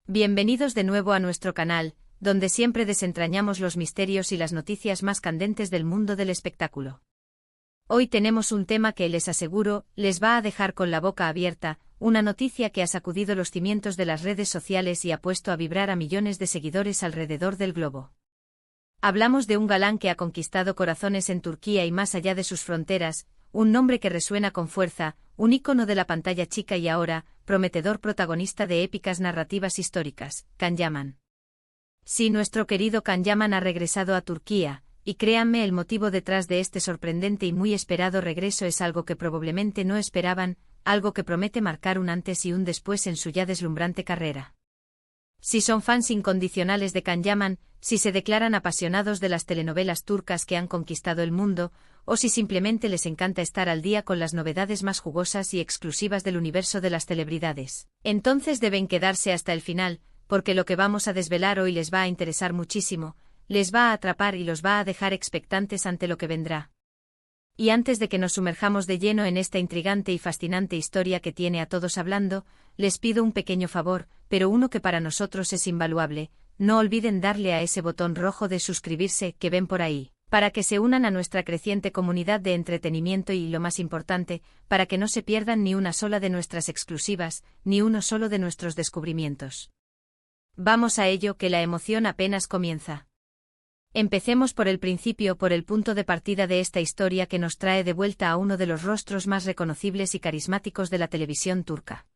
Bienvenidos de nuevo a nuestro canal, donde siempre desentrañamos los misterios y las noticias más candentes del mundo del espectáculo. Hoy tenemos un tema que les aseguro, les va a dejar con la boca abierta, una noticia que ha sacudido los cimientos de las redes sociales y ha puesto a vibrar a millones de seguidores alrededor del globo. Hablamos de un galán que ha conquistado corazones en Turquía y más allá de sus fronteras, un nombre que resuena con fuerza, un ícono de la pantalla chica y ahora, prometedor protagonista de épicas narrativas históricas, Can Yaman. Sí, nuestro querido Can Yaman ha regresado a Turquía, y créanme, el motivo detrás de este sorprendente y muy esperado regreso es algo que probablemente no esperaban, algo que promete marcar un antes y un después en su ya deslumbrante carrera. Si son fans incondicionales de Can Yaman, si se declaran apasionados de las telenovelas turcas que han conquistado el mundo, o si simplemente les encanta estar al día con las novedades más jugosas y exclusivas del universo de las celebridades, entonces deben quedarse hasta el final, porque lo que vamos a desvelar hoy les va a interesar muchísimo, les va a atrapar y los va a dejar expectantes ante lo que vendrá. Y antes de que nos sumerjamos de lleno en esta intrigante y fascinante historia que tiene a todos hablando, les pido un pequeño favor, pero uno que para nosotros es invaluable: no olviden darle a ese botón rojo de suscribirse que ven por ahí, para que se unan a nuestra creciente comunidad de entretenimiento y, lo más importante, para que no se pierdan ni una sola de nuestras exclusivas, ni uno solo de nuestros descubrimientos. Vamos a ello, que la emoción apenas comienza. Empecemos por el principio, por el punto de partida de esta historia que nos trae de vuelta a uno de los rostros más reconocibles y carismáticos de la televisión turca.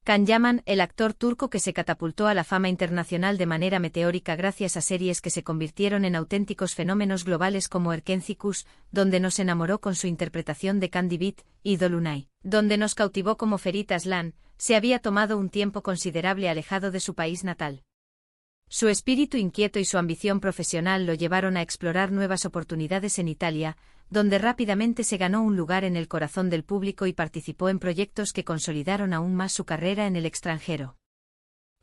Can Yaman, el actor turco que se catapultó a la fama internacional de manera meteórica gracias a series que se convirtieron en auténticos fenómenos globales como Erkenci Kuş, donde nos enamoró con su interpretación de Candy Beat, y Dolunay, donde nos cautivó como Ferit Aslan, se había tomado un tiempo considerable alejado de su país natal. Su espíritu inquieto y su ambición profesional lo llevaron a explorar nuevas oportunidades en Italia, donde rápidamente se ganó un lugar en el corazón del público y participó en proyectos que consolidaron aún más su carrera en el extranjero.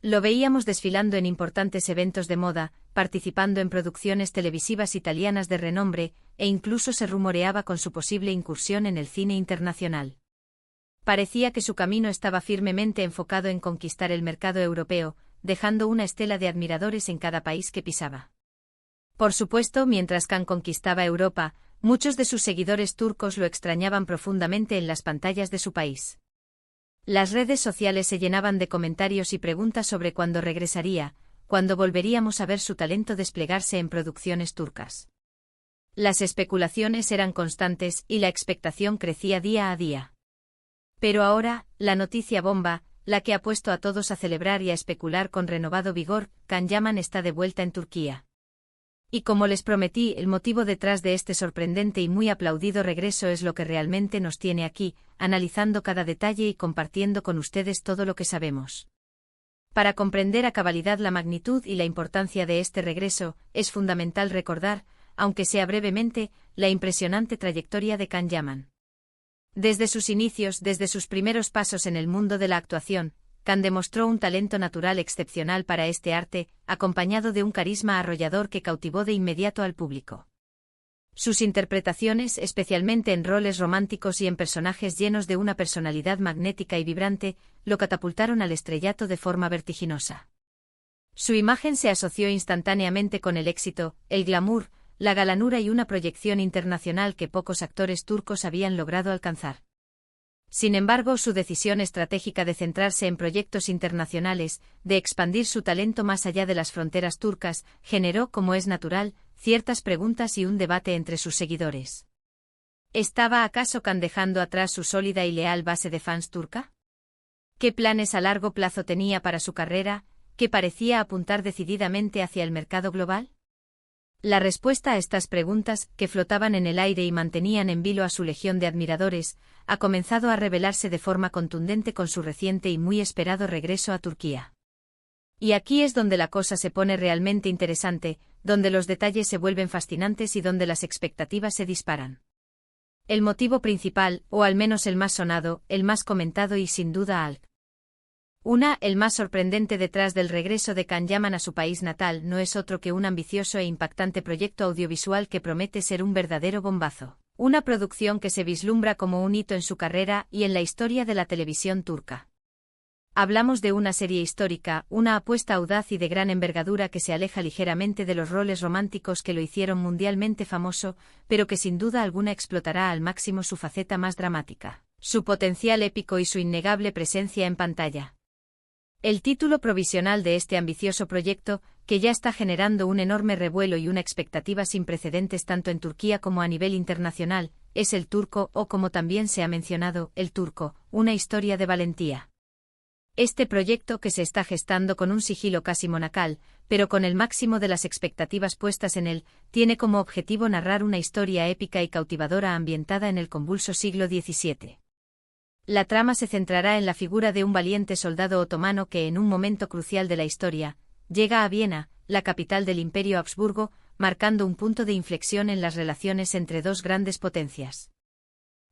Lo veíamos desfilando en importantes eventos de moda, participando en producciones televisivas italianas de renombre, e incluso se rumoreaba con su posible incursión en el cine internacional. Parecía que su camino estaba firmemente enfocado en conquistar el mercado europeo, dejando una estela de admiradores en cada país que pisaba. Por supuesto, mientras Can conquistaba Europa, muchos de sus seguidores turcos lo extrañaban profundamente en las pantallas de su país. Las redes sociales se llenaban de comentarios y preguntas sobre cuándo regresaría, cuándo volveríamos a ver su talento desplegarse en producciones turcas. Las especulaciones eran constantes y la expectación crecía día a día. Pero ahora, la noticia bomba, la que ha puesto a todos a celebrar y a especular con renovado vigor: Can Yaman está de vuelta en Turquía. Y como les prometí, el motivo detrás de este sorprendente y muy aplaudido regreso es lo que realmente nos tiene aquí, analizando cada detalle y compartiendo con ustedes todo lo que sabemos. Para comprender a cabalidad la magnitud y la importancia de este regreso, es fundamental recordar, aunque sea brevemente, la impresionante trayectoria de Can Yaman. Desde sus inicios, desde sus primeros pasos en el mundo de la actuación, Can demostró un talento natural excepcional para este arte, acompañado de un carisma arrollador que cautivó de inmediato al público. Sus interpretaciones, especialmente en roles románticos y en personajes llenos de una personalidad magnética y vibrante, lo catapultaron al estrellato de forma vertiginosa. Su imagen se asoció instantáneamente con el éxito, el glamour, la galanura y una proyección internacional que pocos actores turcos habían logrado alcanzar. Sin embargo, su decisión estratégica de centrarse en proyectos internacionales, de expandir su talento más allá de las fronteras turcas, generó, como es natural, ciertas preguntas y un debate entre sus seguidores. ¿Estaba acaso Can dejando atrás su sólida y leal base de fans turca? ¿Qué planes a largo plazo tenía para su carrera, que parecía apuntar decididamente hacia el mercado global? La respuesta a estas preguntas, que flotaban en el aire y mantenían en vilo a su legión de admiradores, ha comenzado a revelarse de forma contundente con su reciente y muy esperado regreso a Turquía. Y aquí es donde la cosa se pone realmente interesante, donde los detalles se vuelven fascinantes y donde las expectativas se disparan. El motivo principal, o al menos el más sonado, el más comentado y sin duda el más sorprendente detrás del regreso de Can Yaman a su país natal no es otro que un ambicioso e impactante proyecto audiovisual que promete ser un verdadero bombazo. Una producción que se vislumbra como un hito en su carrera y en la historia de la televisión turca. Hablamos de una serie histórica, una apuesta audaz y de gran envergadura que se aleja ligeramente de los roles románticos que lo hicieron mundialmente famoso, pero que sin duda alguna explotará al máximo su faceta más dramática, su potencial épico y su innegable presencia en pantalla. El título provisional de este ambicioso proyecto, que ya está generando un enorme revuelo y una expectativa sin precedentes tanto en Turquía como a nivel internacional, es El Turco o, como también se ha mencionado, El Turco, una historia de valentía. Este proyecto, que se está gestando con un sigilo casi monacal, pero con el máximo de las expectativas puestas en él, tiene como objetivo narrar una historia épica y cautivadora ambientada en el convulso siglo XVII. La trama se centrará en la figura de un valiente soldado otomano que en un momento crucial de la historia, llega a Viena, la capital del Imperio Habsburgo, marcando un punto de inflexión en las relaciones entre dos grandes potencias.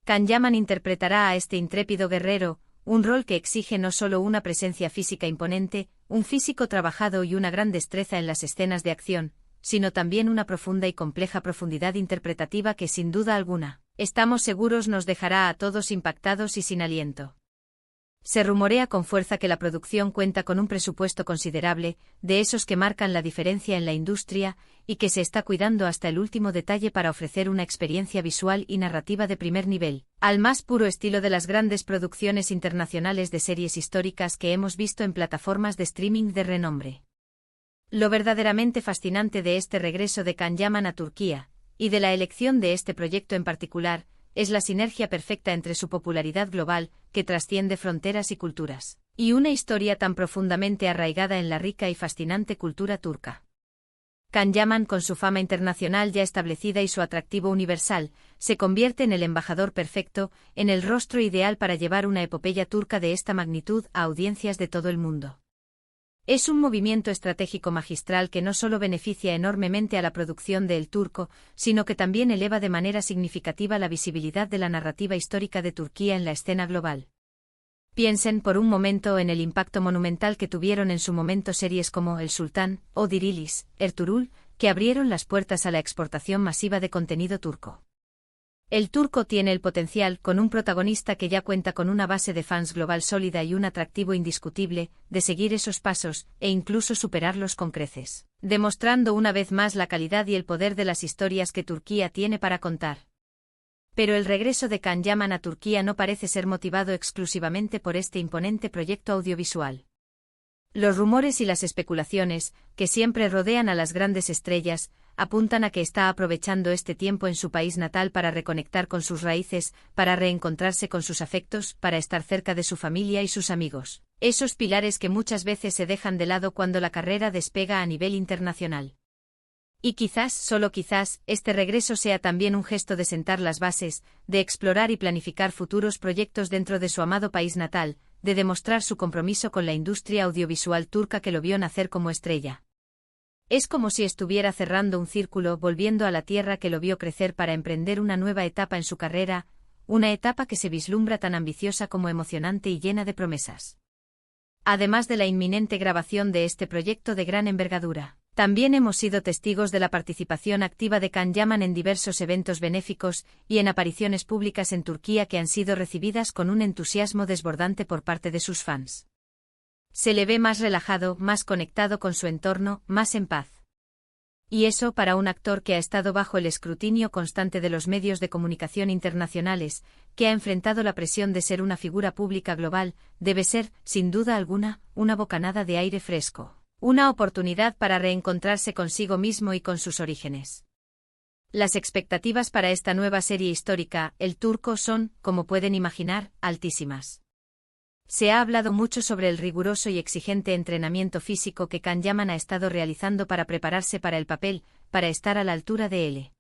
Can Yaman interpretará a este intrépido guerrero, un rol que exige no solo una presencia física imponente, un físico trabajado y una gran destreza en las escenas de acción, sino también una profunda y compleja profundidad interpretativa que sin duda alguna, estamos seguros nos dejará a todos impactados y sin aliento. Se rumorea con fuerza que la producción cuenta con un presupuesto considerable, de esos que marcan la diferencia en la industria, y que se está cuidando hasta el último detalle para ofrecer una experiencia visual y narrativa de primer nivel, al más puro estilo de las grandes producciones internacionales de series históricas que hemos visto en plataformas de streaming de renombre. Lo verdaderamente fascinante de este regreso de Can Yaman a Turquía, y de la elección de este proyecto en particular, es la sinergia perfecta entre su popularidad global, que trasciende fronteras y culturas, y una historia tan profundamente arraigada en la rica y fascinante cultura turca. Can Yaman, con su fama internacional ya establecida y su atractivo universal, se convierte en el embajador perfecto, en el rostro ideal para llevar una epopeya turca de esta magnitud a audiencias de todo el mundo. Es un movimiento estratégico magistral que no solo beneficia enormemente a la producción de El Turco, sino que también eleva de manera significativa la visibilidad de la narrativa histórica de Turquía en la escena global. Piensen por un momento en el impacto monumental que tuvieron en su momento series como El Sultán o Dirilis, Ertuğrul, que abrieron las puertas a la exportación masiva de contenido turco. El Turco tiene el potencial, con un protagonista que ya cuenta con una base de fans global sólida y un atractivo indiscutible, de seguir esos pasos, e incluso superarlos con creces, demostrando una vez más la calidad y el poder de las historias que Turquía tiene para contar. Pero el regreso de Can Yaman a Turquía no parece ser motivado exclusivamente por este imponente proyecto audiovisual. Los rumores y las especulaciones, que siempre rodean a las grandes estrellas, apuntan a que está aprovechando este tiempo en su país natal para reconectar con sus raíces, para reencontrarse con sus afectos, para estar cerca de su familia y sus amigos, esos pilares que muchas veces se dejan de lado cuando la carrera despega a nivel internacional. Y quizás, solo quizás, este regreso sea también un gesto de sentar las bases, de explorar y planificar futuros proyectos dentro de su amado país natal, de demostrar su compromiso con la industria audiovisual turca que lo vio nacer como estrella. Es como si estuviera cerrando un círculo, volviendo a la tierra que lo vio crecer para emprender una nueva etapa en su carrera, una etapa que se vislumbra tan ambiciosa como emocionante y llena de promesas. Además de la inminente grabación de este proyecto de gran envergadura, también hemos sido testigos de la participación activa de Can Yaman en diversos eventos benéficos y en apariciones públicas en Turquía que han sido recibidas con un entusiasmo desbordante por parte de sus fans. Se le ve más relajado, más conectado con su entorno, más en paz. Y eso, para un actor que ha estado bajo el escrutinio constante de los medios de comunicación internacionales, que ha enfrentado la presión de ser una figura pública global, debe ser, sin duda alguna, una bocanada de aire fresco. Una oportunidad para reencontrarse consigo mismo y con sus orígenes. Las expectativas para esta nueva serie histórica, El Turco, son, como pueden imaginar, altísimas. Se ha hablado mucho sobre el riguroso y exigente entrenamiento físico que Can Yaman ha estado realizando para prepararse para el papel, para estar a la altura de él.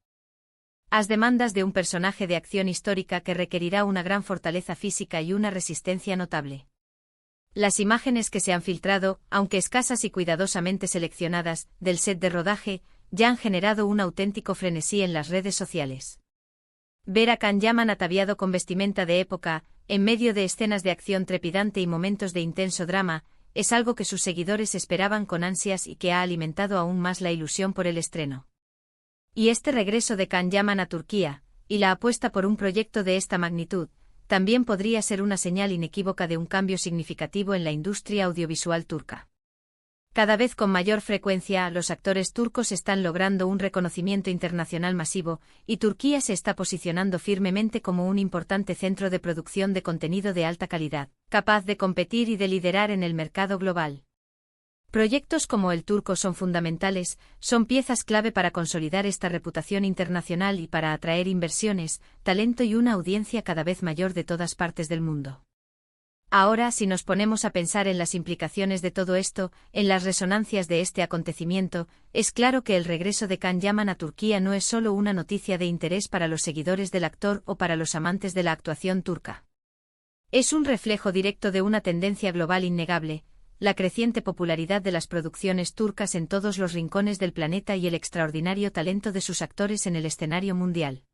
Las demandas de un personaje de acción histórica que requerirá una gran fortaleza física y una resistencia notable. Las imágenes que se han filtrado, aunque escasas y cuidadosamente seleccionadas, del set de rodaje, ya han generado un auténtico frenesí en las redes sociales. Ver a Can Yaman ataviado con vestimenta de época, en medio de escenas de acción trepidante y momentos de intenso drama, es algo que sus seguidores esperaban con ansias y que ha alimentado aún más la ilusión por el estreno. Y este regreso de Can Yaman a Turquía, y la apuesta por un proyecto de esta magnitud, también podría ser una señal inequívoca de un cambio significativo en la industria audiovisual turca. Cada vez con mayor frecuencia, los actores turcos están logrando un reconocimiento internacional masivo, y Turquía se está posicionando firmemente como un importante centro de producción de contenido de alta calidad, capaz de competir y de liderar en el mercado global. Proyectos como el turco son fundamentales, son piezas clave para consolidar esta reputación internacional y para atraer inversiones, talento y una audiencia cada vez mayor de todas partes del mundo. Ahora, si nos ponemos a pensar en las implicaciones de todo esto, en las resonancias de este acontecimiento, es claro que el regreso de Can Yaman a Turquía no es solo una noticia de interés para los seguidores del actor o para los amantes de la actuación turca. Es un reflejo directo de una tendencia global innegable, la creciente popularidad de las producciones turcas en todos los rincones del planeta y el extraordinario talento de sus actores en el escenario mundial.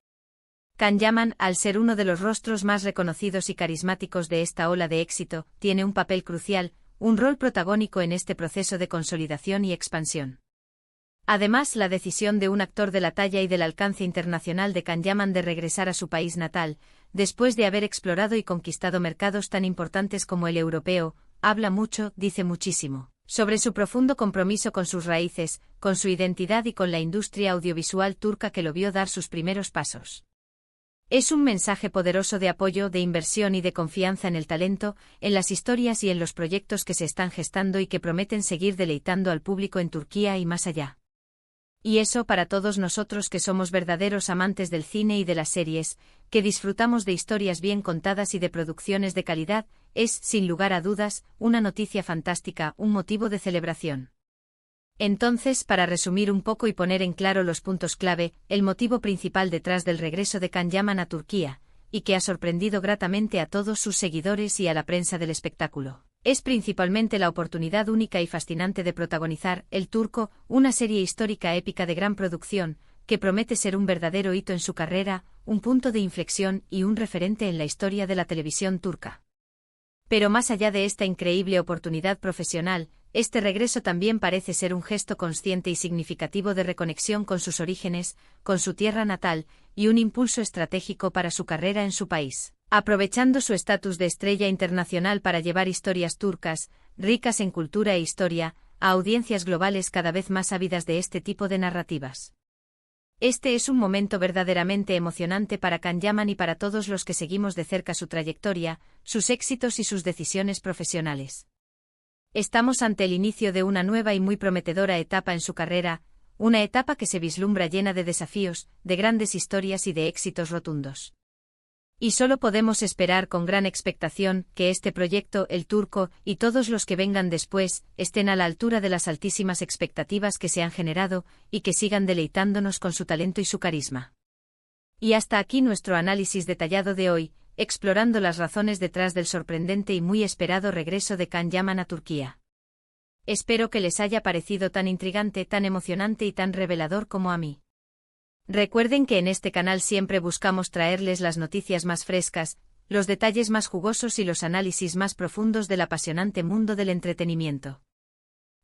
Can Yaman, al ser uno de los rostros más reconocidos y carismáticos de esta ola de éxito, tiene un papel crucial, un rol protagónico en este proceso de consolidación y expansión. Además, la decisión de un actor de la talla y del alcance internacional de Can Yaman de regresar a su país natal, después de haber explorado y conquistado mercados tan importantes como el europeo, habla mucho, dice muchísimo, sobre su profundo compromiso con sus raíces, con su identidad y con la industria audiovisual turca que lo vio dar sus primeros pasos. Es un mensaje poderoso de apoyo, de inversión y de confianza en el talento, en las historias y en los proyectos que se están gestando y que prometen seguir deleitando al público en Turquía y más allá. Y eso para todos nosotros que somos verdaderos amantes del cine y de las series, que disfrutamos de historias bien contadas y de producciones de calidad, es, sin lugar a dudas, una noticia fantástica, un motivo de celebración. Entonces, para resumir un poco y poner en claro los puntos clave, el motivo principal detrás del regreso de Can Yaman a Turquía, y que ha sorprendido gratamente a todos sus seguidores y a la prensa del espectáculo, es principalmente la oportunidad única y fascinante de protagonizar El Turco, una serie histórica épica de gran producción, que promete ser un verdadero hito en su carrera, un punto de inflexión y un referente en la historia de la televisión turca. Pero más allá de esta increíble oportunidad profesional, este regreso también parece ser un gesto consciente y significativo de reconexión con sus orígenes, con su tierra natal, y un impulso estratégico para su carrera en su país, aprovechando su estatus de estrella internacional para llevar historias turcas, ricas en cultura e historia, a audiencias globales cada vez más ávidas de este tipo de narrativas. Este es un momento verdaderamente emocionante para Can Yaman y para todos los que seguimos de cerca su trayectoria, sus éxitos y sus decisiones profesionales. Estamos ante el inicio de una nueva y muy prometedora etapa en su carrera, una etapa que se vislumbra llena de desafíos, de grandes historias y de éxitos rotundos. Y solo podemos esperar con gran expectación que este proyecto, El Turco, y todos los que vengan después, estén a la altura de las altísimas expectativas que se han generado, y que sigan deleitándonos con su talento y su carisma. Y hasta aquí nuestro análisis detallado de hoy, explorando las razones detrás del sorprendente y muy esperado regreso de Can Yaman a Turquía. Espero que les haya parecido tan intrigante, tan emocionante y tan revelador como a mí. Recuerden que en este canal siempre buscamos traerles las noticias más frescas, los detalles más jugosos y los análisis más profundos del apasionante mundo del entretenimiento.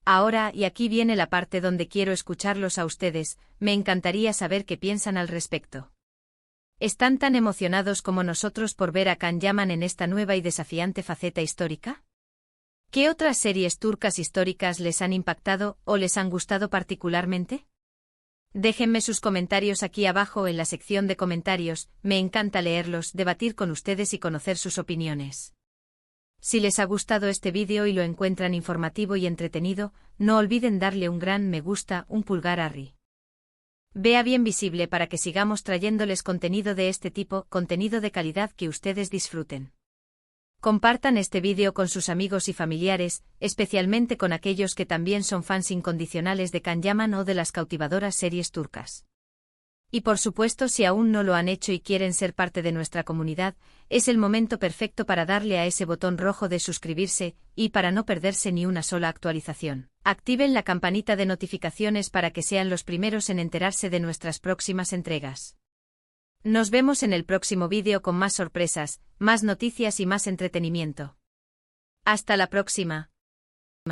Ahora, y aquí viene la parte donde quiero escucharlos a ustedes, me encantaría saber qué piensan al respecto. ¿Están tan emocionados como nosotros por ver a Can Yaman en esta nueva y desafiante faceta histórica? ¿Qué otras series turcas históricas les han impactado o les han gustado particularmente? Déjenme sus comentarios aquí abajo en la sección de comentarios, me encanta leerlos, debatir con ustedes y conocer sus opiniones. Si les ha gustado este vídeo y lo encuentran informativo y entretenido, no olviden darle un gran me gusta, un pulgar arriba. Vea bien visible para que sigamos trayéndoles contenido de este tipo, contenido de calidad que ustedes disfruten. Compartan este vídeo con sus amigos y familiares, especialmente con aquellos que también son fans incondicionales de Can Yaman o de las cautivadoras series turcas. Y por supuesto, si aún no lo han hecho y quieren ser parte de nuestra comunidad, es el momento perfecto para darle a ese botón rojo de suscribirse, y para no perderse ni una sola actualización. Activen la campanita de notificaciones para que sean los primeros en enterarse de nuestras próximas entregas. Nos vemos en el próximo vídeo con más sorpresas, más noticias y más entretenimiento. Hasta la próxima.